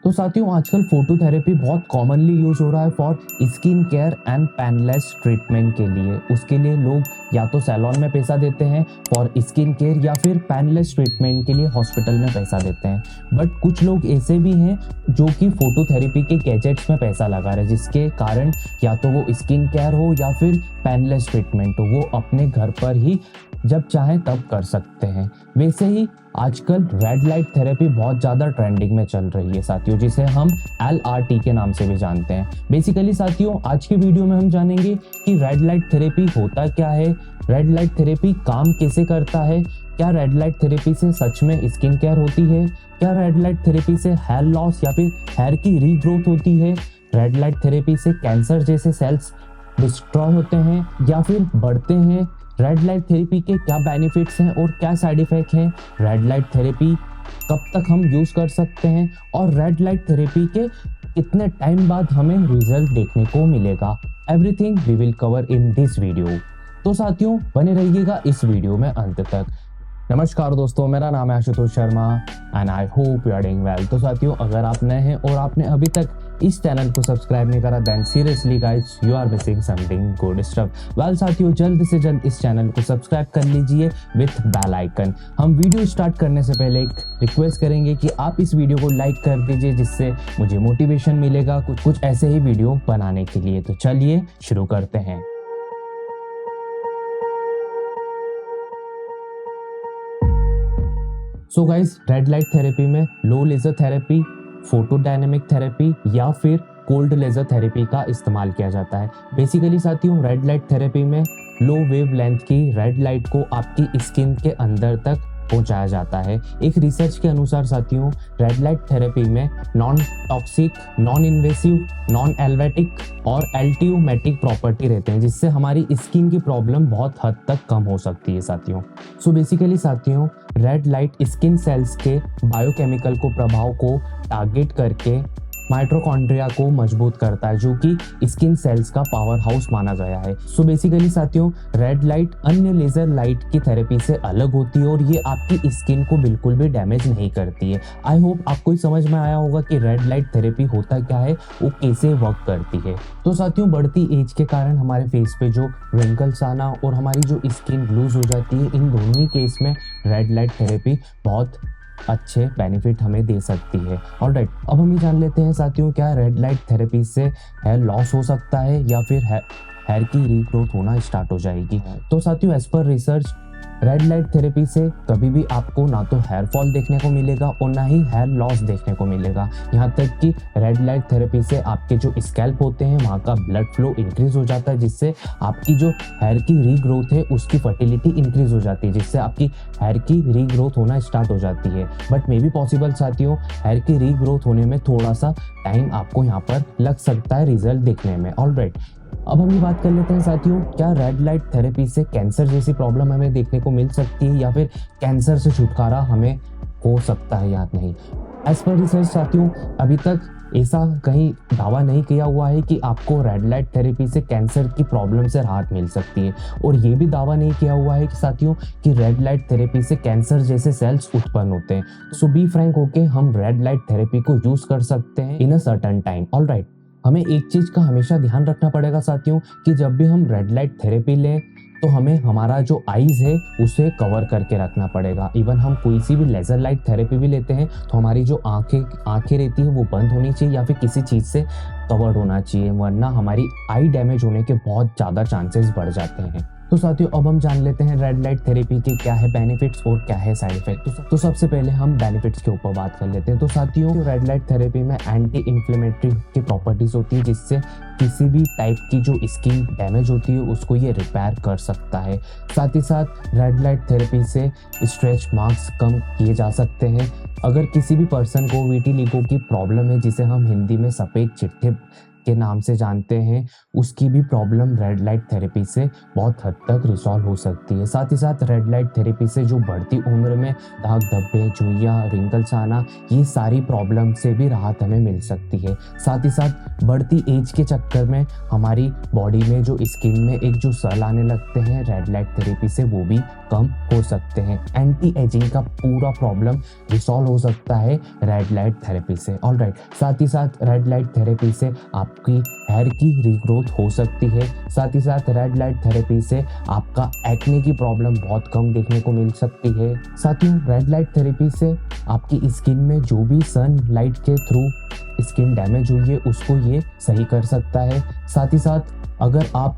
तो साथियों आजकल फोटोथेरेपी बहुत कॉमनली यूज हो रहा है for skin care and painless treatment के लिए। उसके लिए लोग या तो सैलून में पैसा देते हैं फॉर स्किन केयर या फिर पैनलेस ट्रीटमेंट के लिए हॉस्पिटल में पैसा देते हैं। बट कुछ लोग ऐसे भी हैं जो कि फोटोथेरेपी के गैजेट्स में पैसा लगा रहे हैं, जिसके कारण या तो वो स्किन केयर हो या फिर पैनलेस ट्रीटमेंट हो, वो अपने घर पर ही जब चाहे तब कर सकते हैं। वैसे ही आजकल रेड लाइट थेरेपी बहुत ज़्यादा ट्रेंडिंग में चल रही है साथियों, जिसे हम LRT के नाम से भी जानते हैं। बेसिकली साथियों आज की वीडियो में हम जानेंगे कि रेड लाइट थेरेपी होता क्या है, रेड लाइट थेरेपी काम कैसे करता है, क्या रेड लाइट थेरेपी से सच में स्किन केयर होती है, क्या रेड लाइट थेरेपी से हेयर लॉस या फिर हेयर की रीग्रोथ होती है, रेड लाइट थेरेपी से कैंसर जैसे सेल्स डिस्ट्रॉय होते हैं या फिर बढ़ते हैं, रेड लाइट थेरेपी के क्या बेनिफिट्स हैं और क्या साइड इफेक्ट हैं, रेड लाइट थेरेपी कब तक हम यूज कर सकते हैं और रेड लाइट थेरेपी के कितने टाइम बाद हमें रिजल्ट देखने को मिलेगा। Everything we will cover in this video. तो साथियों बने रहिएगा इस वीडियो में अंत तक। नमस्कार दोस्तों, मेरा नाम है Ashutosh Sharma and I hope you are doing well. तो साथियों अगर आप नए हैं और आपने अभी तक इस चैनल को सब्सक्राइब नहीं करा then seriously guys you are missing something good stuff. Well साथियों जल्द से जल्द इस चैनल को सब्सक्राइब कर लीजिए विथ बेल आइकन। हम वीडियो स्टार्ट करने से पहले एक रिक्वेस्ट करेंगे कि आप इस वीडियो को लाइक कर दीजिए, जिससे मुझे मोटिवेशन मिलेगा कुछ ऐसे ही वीडियो बनाने के लिए। तो चलिए शुरू करते हैं। So guys red light therapy में लो लेजर थेरेपी, फोटोडायनेमिक थेरेपी या फिर कोल्ड लेजर थेरेपी का इस्तेमाल किया जाता है। बेसिकली साथियों रेड लाइट थेरेपी में लो वेव लेंथ की रेड लाइट को आपकी स्किन के अंदर तक पहुंचाया जाता है। एक रिसर्च के अनुसार साथियों रेड लाइट थेरेपी में non toxic, non invasive, non एल्वेटिक और एल्टियोमेटिक प्रॉपर्टी रहते हैं, जिससे हमारी स्किन की प्रॉब्लम बहुत हद तक कम हो सकती है साथियों। सो बेसिकली साथियों रेड लाइट स्किन सेल्स के बायोकेमिकल को प्रभाव को टारगेट करके माइटोकॉन्ड्रिया को मजबूत करता है, जो कि स्किन सेल्स का पावर हाउस माना गया है। सो बेसिकली साथियों रेड लाइट अन्य लेजर लाइट की थेरेपी से अलग होती है और ये आपकी स्किन को बिल्कुल भी डैमेज नहीं करती है। आई होप आपको समझ में आया होगा कि रेड लाइट थेरेपी होता क्या है, वो कैसे वर्क करती है। तो साथियों बढ़ती एज के कारण हमारे फेस पे जो रिंकल्स आना और हमारी जो स्किन लूज हो जाती है, इन दोनों ही केस में रेड लाइट थेरेपी बहुत अच्छे बेनिफिट हमें दे सकती है। ऑलराइट, अब हम ये जान लेते हैं साथियों क्या रेड लाइट थेरेपी से हेयर लॉस हो सकता है या फिर हेयर की रीग्रोथ होना स्टार्ट हो जाएगी। तो साथियों as per research red light therapy से कभी भी आपको ना तो हेयर फॉल देखने को मिलेगा और ना ही हेयर लॉस देखने को मिलेगा। यहाँ तक कि रेड लाइट थेरेपी से आपके जो स्कैल्प होते हैं वहाँ का ब्लड फ्लो इंक्रीज हो जाता है, जिससे आपकी जो हेयर की रीग्रोथ है उसकी फर्टिलिटी इंक्रीज हो जाती है, जिससे आपकी हेयर की रीग्रोथ होना स्टार्ट हो जाती है। बट मे बी पॉसिबल साथियों हेयर की रीग्रोथ होने में थोड़ा सा टाइम आपको यहाँ पर लग सकता है रिजल्ट देखने में। ऑलराइट, अब हम ये बात कर लेते हैं साथियों क्या रेड लाइट थेरेपी से कैंसर जैसी प्रॉब्लम हमें देखने को मिल सकती है या फिर कैंसर से छुटकारा हमें हो सकता है या नहीं। एज पर रिसर्च साथियों अभी तक ऐसा कहीं दावा नहीं किया हुआ है कि आपको रेड लाइट थेरेपी से कैंसर की प्रॉब्लम से राहत मिल सकती है, और ये भी दावा नहीं किया हुआ है कि साथियों कि रेड लाइट थेरेपी से कैंसर जैसे सेल्स उत्पन्न होते हैं। सो बी फ्रैंक होके हम रेड लाइट थेरेपी को यूज कर सकते हैं इन अ सर्टेन टाइम। ऑलराइट, हमें एक चीज का हमेशा ध्यान रखना पड़ेगा साथियों कि जब भी हम रेड लाइट थेरेपी लें तो हमें हमारा जो आईज है उसे कवर करके रखना पड़ेगा। इवन हम कोई सी भी लेजर लाइट थेरेपी भी लेते हैं तो हमारी जो आंखें रहती है वो बंद होनी चाहिए या फिर किसी चीज से कवर्ड होना चाहिए, वरना हमारी आई डैमेज होने के बहुत ज़्यादा चांसेस बढ़ जाते हैं। तो साथियों अब हम जान लेते हैं रेड लाइट थेरेपी के क्या है बेनिफिट्स और क्या है साइड इफेक्ट। तो सबसे पहले हम बेनिफिट्स के ऊपर बात कर लेते हैं। तो साथियों रेड लाइट थेरेपी में एंटी इन्फ्लेमेटरी की प्रॉपर्टीज होती है, जिससे किसी भी टाइप की जो स्किन डैमेज होती है उसको ये रिपेयर कर सकता है। साथ ही साथ रेड लाइट थेरेपी से स्ट्रेच मार्क्स कम किए जा सकते हैं। अगर किसी भी पर्सन को विटिलिगो की प्रॉब्लम है, जिसे हम हिंदी में सफ़ेद चिट्ठे के नाम से जानते हैं, उसकी भी प्रॉब्लम रेड लाइट थेरेपी से बहुत हद तक रिसॉल्व हो सकती है। साथ ही साथ रेड लाइट थेरेपी से जो बढ़ती उम्र में दाग धब्बे, झुर्रियाँ, रिंकल्स आना, ये सारी प्रॉब्लम से भी राहत हमें मिल सकती है। साथ ही साथ बढ़ती एज के चक्कर में हमारी बॉडी में जो स्किन में एक जो सल आने लगते हैं रेड लाइट थेरेपी से वो भी कम हो सकते हैं। एंटी एजिंग का पूरा प्रॉब्लम रिसॉल्व हो सकता है रेड लाइट थेरेपी से। ऑलराइट, साथ ही साथ रेड लाइट थेरेपी से आपकी हेयर की रीग्रोथ हो सकती है। साथ ही साथ रेड लाइट थेरेपी से आपका एक्ने की प्रॉब्लम बहुत कम देखने को मिल सकती है। साथियों, रेड लाइट थेरेपी से आपकी स्किन में जो भी सन लाइट के थ्रू स्किन डैमेज हुई है उसको ये सही कर सकता है। साथ ही साथ अगर आप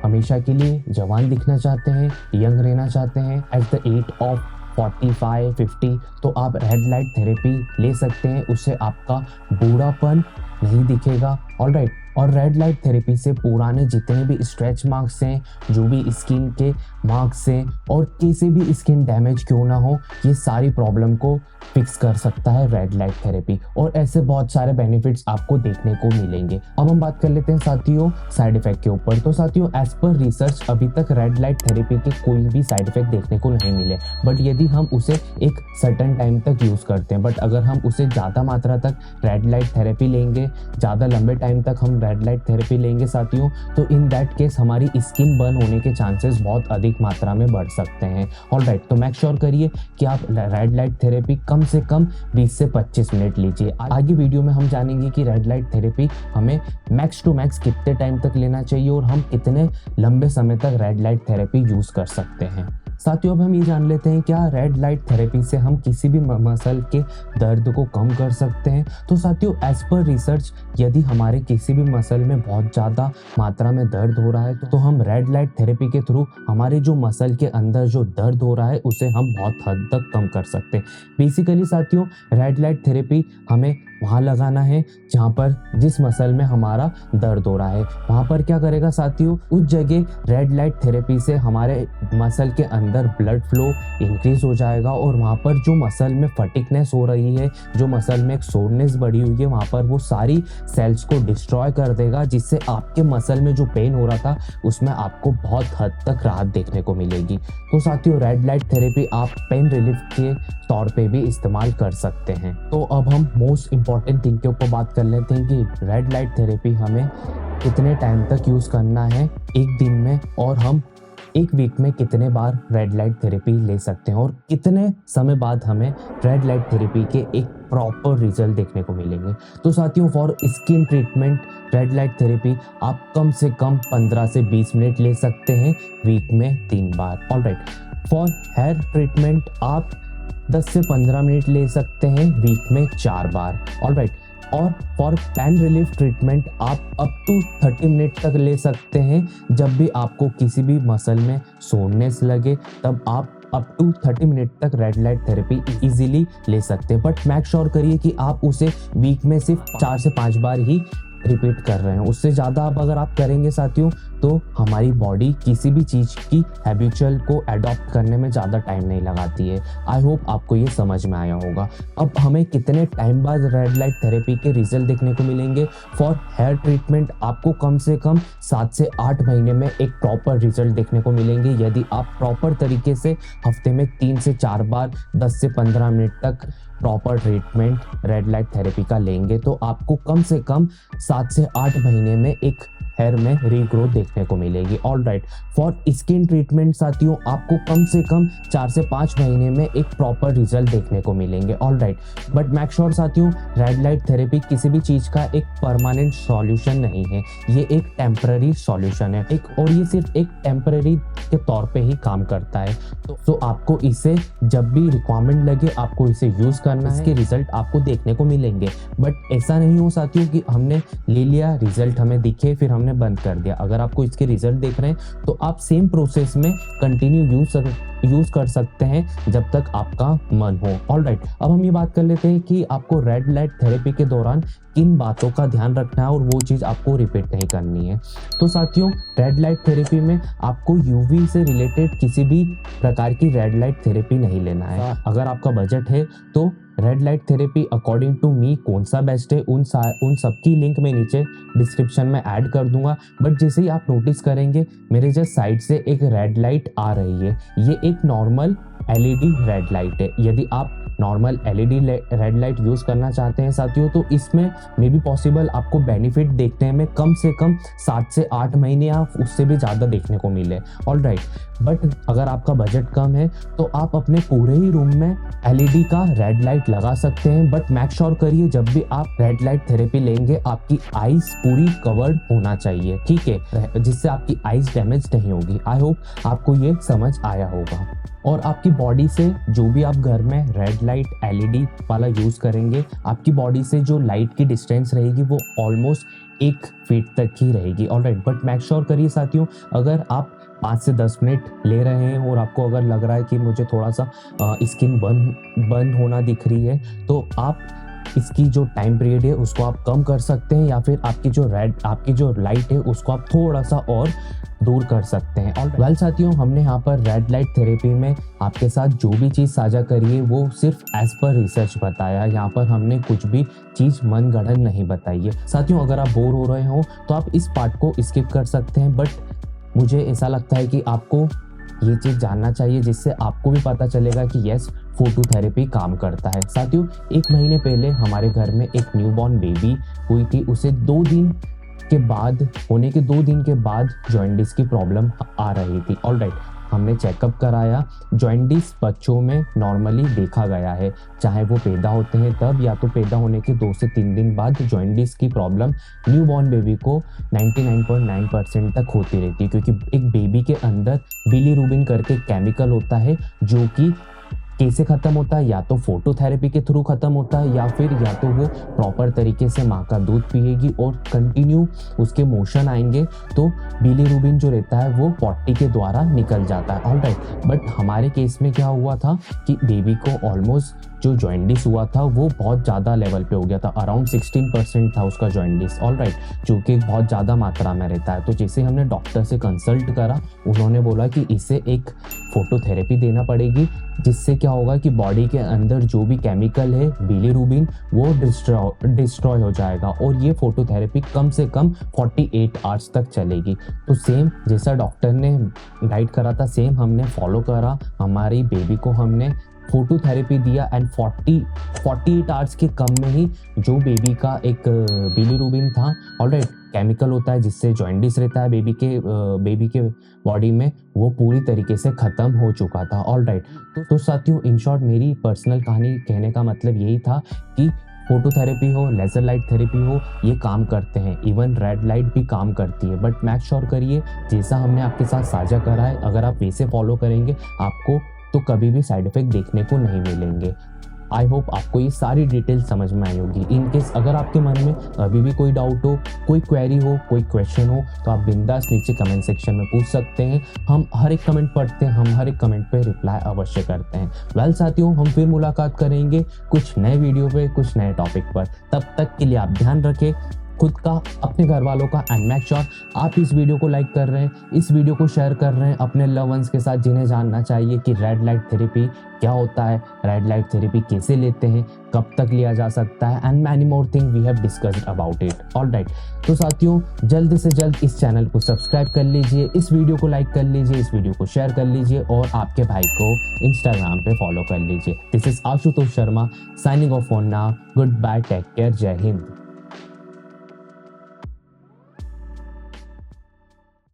हमेशा के लिए जवान दिखना चाहते हैं, यंग रहना चाहते हैं एट द एज ऑफ 45-50, तो आप रेड लाइट थेरेपी ले सकते हैं। उससे आपका बूढ़ापन नहीं दिखेगा। ऑलराइट, और रेड लाइट थेरेपी से पुराने जितने भी स्ट्रेच मार्क्स हैं, जो भी स्किन के मार्क्स हैं और किसी भी स्किन डैमेज क्यों ना हो, ये सारी प्रॉब्लम को फिक्स कर सकता है रेड लाइट थेरेपी। और ऐसे बहुत सारे बेनिफिट्स आपको देखने को मिलेंगे। अब हम बात कर लेते हैं साथियों साइड इफेक्ट के ऊपर। तो साथियों, एज पर रिसर्च अभी तक रेड लाइट थेरेपी के कोई भी साइड इफेक्ट देखने को नहीं मिले। बट यदि हम उसे एक सर्टेन टाइम तक यूज़ करते हैं, बट अगर हम उसे ज़्यादा मात्रा तक रेड लाइट थेरेपी लेंगे, ज़्यादा लंबे टाइम तक हम रेड लाइट थेरेपी लेंगे साथियों, तो इन दैट केस हमारी स्किन बर्न होने के चांसेस बहुत अधिक मात्रा में बढ़ सकते हैं। ऑलराइट, तो मेक श्योर करिए कि आप रेड लाइट थेरेपी कम से कम 20 से 25 मिनट लीजिए। आगे वीडियो में हम जानेंगे कि रेड लाइट थेरेपी हमें मैक्स टू मैक्स कितने टाइम तक लेना चाहिए और हम कितने लंबे समय तक रेड लाइट थेरेपी यूज कर सकते हैं। साथियों, अब हम ये जान लेते हैं क्या रेड लाइट थेरेपी से हम किसी भी मसल के दर्द को कम कर सकते हैं। तो साथियों, एज पर रिसर्च यदि हमारे किसी भी मसल में बहुत ज़्यादा मात्रा में दर्द हो रहा है तो हम रेड लाइट थेरेपी के थ्रू हमारे जो मसल के अंदर जो दर्द हो रहा है उसे हम बहुत हद तक कम कर सकते हैं। बेसिकली साथियों, रेड लाइट थेरेपी हमें वहाँ लगाना है जहाँ पर जिस मसल में हमारा दर्द हो रहा है। वहाँ पर क्या करेगा साथियों, उस जगह रेड लाइट थेरेपी से हमारे मसल के अंदर ब्लड फ्लो इंक्रीज हो जाएगा और वहाँ पर जो मसल में फटिकनेस हो रही है, जो मसल में एक सोरनेस बढ़ी हुई है, वहाँ पर वो सारी सेल्स को डिस्ट्रॉय कर देगा, जिससे आपके मसल में जो पेन हो रहा था उसमें आपको बहुत हद तक राहत देखने को मिलेगी। तो साथियों, रेड लाइट थेरेपी आप पेन रिलीफ के तौर पे भी इस्तेमाल कर सकते हैं। तो अब हम मोस्ट इंपॉर्टेंट थिंग के ऊपर बात कर लेते हैं कि रेड लाइट थेरेपी हमें कितने टाइम तक यूज़ करना है एक दिन में, और हम एक वीक में कितने बार रेड लाइट थेरेपी ले सकते हैं और कितने समय बाद हमें रेड लाइट थेरेपी के एक प्रॉपर रिजल्ट देखने को मिलेंगे। तो साथियों, for skin treatment red light therapy आप कम से कम 15 से 20 मिनट ले सकते हैं वीक में 3 बार। ऑलराइट, फॉर हेयर ट्रीटमेंट आप 10 से 15 मिनट ले सकते हैं वीक में 4 बार। ऑलराइट, और फॉर पेन रिलीफ ट्रीटमेंट आप अप टू 30 मिनट तक ले सकते हैं। जब भी आपको किसी भी मसल में सोरनेस लगे तब आप अप टू 30 मिनट तक रेड लाइट थेरेपी इजीली ले सकते हैं। बट मेक श्योर करिए कि आप उसे वीक में सिर्फ 4 से 5 बार ही रिपीट कर रहे हैं। उससे ज़्यादा अगर आप करेंगे साथियों तो हमारी बॉडी किसी भी चीज़ की हैबिचुअल को अडॉप्ट करने में ज़्यादा टाइम नहीं लगाती है। आई होप आपको ये समझ में आया होगा। अब हमें कितने टाइम बाद रेड लाइट थेरेपी के रिजल्ट देखने को मिलेंगे। फॉर हेयर ट्रीटमेंट आपको कम से कम 7 से 8 महीने में एक प्रॉपर रिजल्ट देखने को मिलेंगे यदि आप प्रॉपर तरीके से हफ्ते में 3 से 4 बार 10 से 15 मिनट तक proper treatment red light therapy का लेंगे, तो आपको कम से कम 7 से 8 महीने में एक हेयर में रीग्रोथ देखने को मिलेगी। ऑलराइट, फॉर स्किन ट्रीटमेंट साथियों आपको कम से कम 4 से 5 महीने में एक प्रॉपर रिजल्ट देखने को मिलेंगे। ऑलराइट, बट मेक श्योर साथियों, रेड लाइट थेरेपी किसी भी चीज़ का एक परमानेंट सॉल्यूशन नहीं है, ये एक टेम्पररी सॉल्यूशन है और ये सिर्फ एक टेम्पररी के तौर पे ही काम करता है। तो आपको इसे जब भी रिक्वायरमेंट लगे आपको इसे यूज़ करना है, इसके रिजल्ट आपको देखने को मिलेंगे। बट ऐसा नहीं हो साथियों कि हमने ले लिया, रिजल्ट हमें दिखे, फिर हमने बंद कर दिया। अगर आपको इसके रिजल्ट देख रहे हैं तो आप सेम प्रोसेस में कंटिन्यू यूज कर सकते हैं जब तक आपका मन हो। ऑलराइट, अब हम ये बात कर लेते हैं कि आपको रेड लाइट थेरेपी के दौरान किन बातों का ध्यान रखना है और वो चीज़ आपको रिपीट नहीं करनी है। तो साथियों, रेड लाइट थेरेपी में आपको यूवी से रिलेटेड किसी भी प्रकार की रेड लाइट थेरेपी नहीं लेना है। अगर आपका बजट है तो red light therapy according to me कौन सा बेस्ट है उन सब की लिंक मैं नीचे डिस्क्रिप्शन में ऐड कर दूंगा। बट जैसे ही आप नोटिस करेंगे मेरे जस्ट साइड से एक रेड लाइट आ रही है, ये एक नॉर्मल LED रेड लाइट है। यदि आप normal LED red light use करना चाहते हैं साथियों, तो इसमें मे बी पॉसिबल आपको बेनिफिट देखने में कम से कम 7 से 8 महीने या उससे भी ज़्यादा देखने को मिले। ऑलराइट, बट अगर आपका बजट कम है तो आप अपने पूरे ही रूम में एलईडी का रेड लाइट लगा सकते हैं, बट मेक श्योर करिए जब भी आप रेड लाइट थेरेपी लेंगे आपकी आईज पूरी कवर्ड होना चाहिए, ठीक है, जिससे आपकी आईज डैमेज नहीं होगी। आई होप आपको ये समझ आया होगा। और आपकी बॉडी से जो भी आप घर में रेड लाइट एलईडी वाला यूज़ करेंगे, आपकी बॉडी से जो लाइट की डिस्टेंस रहेगी वो ऑलमोस्ट 1 फीट तक ही रहेगी। ऑलराइट, बट मेक श्योर करिए साथियों, अगर आप 5 से 10 मिनट ले रहे हैं और आपको अगर लग रहा है कि मुझे थोड़ा सा स्किन बर्न होना दिख रही है, तो आप इसकी जो टाइम पीरियड है उसको आप कम कर सकते हैं, या फिर आपकी जो लाइट है उसको आप थोड़ा सा और दूर कर सकते हैं। और वेल साथियों, हमने यहाँ पर रेड लाइट थेरेपी में आपके साथ जो भी चीज़ साझा करी है वो सिर्फ एज पर रिसर्च बताया। यहाँ पर हमने कुछ भी चीज़ मनगढ़ंत नहीं बताई है। साथियों, अगर आप बोर हो रहे हो तो आप इस पार्ट को स्किप कर सकते हैं, बट मुझे ऐसा लगता है कि आपको ये चीज़ जानना चाहिए, जिससे आपको भी पता चलेगा कि यस, फोटो थेरेपी काम करता है। साथियों, 1 महीने पहले हमारे घर में एक न्यूबॉर्न बेबी हुई थी। उसे 2 दिन के बाद जॉइंटिस की प्रॉब्लम आ रही थी। ऑलराइट, हमने चेकअप कराया। जॉइंटिस बच्चों में नॉर्मली देखा गया है, चाहे वो पैदा होते हैं तब या तो पैदा होने के 2 से 3 दिन बाद जॉइंटिस की प्रॉब्लम न्यूबॉर्न बेबी को 99.9% तक होती रहती है, क्योंकि एक बेबी के अंदर बिलीरुबिन करके केमिकल होता है जो कि कैसे ख़त्म होता है, या तो फोटोथेरेपी के थ्रू ख़त्म होता है, या तो वो प्रॉपर तरीके से माँ का दूध पिएगी और कंटिन्यू उसके मोशन आएंगे तो बिलीरुबिन जो रहता है वो पॉटी के द्वारा निकल जाता है। ऑलराइट, बट हमारे केस में क्या हुआ था कि बेबी को ऑलमोस्ट जो जॉइंटिस हुआ था वो बहुत ज़्यादा लेवल पे हो गया था। अराउंड 16% था उसका जॉइंटिस। ऑलराइट, जो कि बहुत ज़्यादा मात्रा में रहता है। तो जैसे हमने डॉक्टर से कंसल्ट करा, उन्होंने बोला कि इसे एक फोटोथेरेपी देना पड़ेगी, जिससे क्या होगा कि बॉडी के अंदर जो भी केमिकल है बिलीरुबिन वो डिस्ट्रॉय हो जाएगा, और ये फोटोथेरेपी कम से कम 48 आवर्स तक चलेगी। तो सेम जैसा डॉक्टर ने गाइड करा था सेम हमने फॉलो करा। हमारी बेबी को हमने फोटोथेरेपी दिया एंड 48 आवर्स के कम में ही जो बेबी का एक बिलीरुबिन था, ऑलराइट, केमिकल होता है जिससे जॉइंटिस रहता है बेबी के बॉडी में, वो पूरी तरीके से ख़त्म हो चुका था। ऑलराइट, तो साथियों, इन शॉर्ट मेरी पर्सनल कहानी कहने का मतलब यही था कि फोटोथेरेपी हो, लेज़र लाइट थेरेपी हो, ये काम करते हैं। इवन रेड लाइट भी काम करती है, बट मेक श्योर करिए जैसा हमने आपके साथ साझा करा है, अगर आप वैसे फॉलो करेंगे आपको तो कभी भी साइड इफेक्ट देखने को नहीं मिलेंगे। आई होप आपको ये सारी डिटेल समझ में आई होगी। इन केस अगर आपके मन में अभी भी कोई डाउट हो, कोई क्वेरी हो, कोई क्वेश्चन हो, तो आप बिंदास नीचे कमेंट सेक्शन में पूछ सकते हैं। हम हर एक कमेंट पढ़ते हैं, हम हर एक कमेंट पे रिप्लाई अवश्य करते हैं। वेल साथियों, हम फिर मुलाकात करेंगे कुछ नए वीडियो पे, कुछ नए टॉपिक पर। तब तक के लिए आप ध्यान रखें खुद का, अपने घर वालों का, एंड मेक श्योर आप इस वीडियो को लाइक कर रहे हैं, इस वीडियो को शेयर कर रहे हैं अपने लव वंस के साथ, जिन्हें जानना चाहिए कि रेड लाइट थेरेपी क्या होता है, रेड लाइट थेरेपी कैसे लेते हैं, कब तक लिया जा सकता है, and many more thing we have discussed about it. Alright, तो साथियों, जल्द से जल्द इस चैनल को सब्सक्राइब कर लीजिए, इस वीडियो को लाइक कर लीजिए, इस वीडियो को शेयर कर लीजिए और आपके भाई को इंस्टाग्राम पे फॉलो कर लीजिए। This is Ashutosh Sharma signing off for now. Good bye, take care, Jai Hind.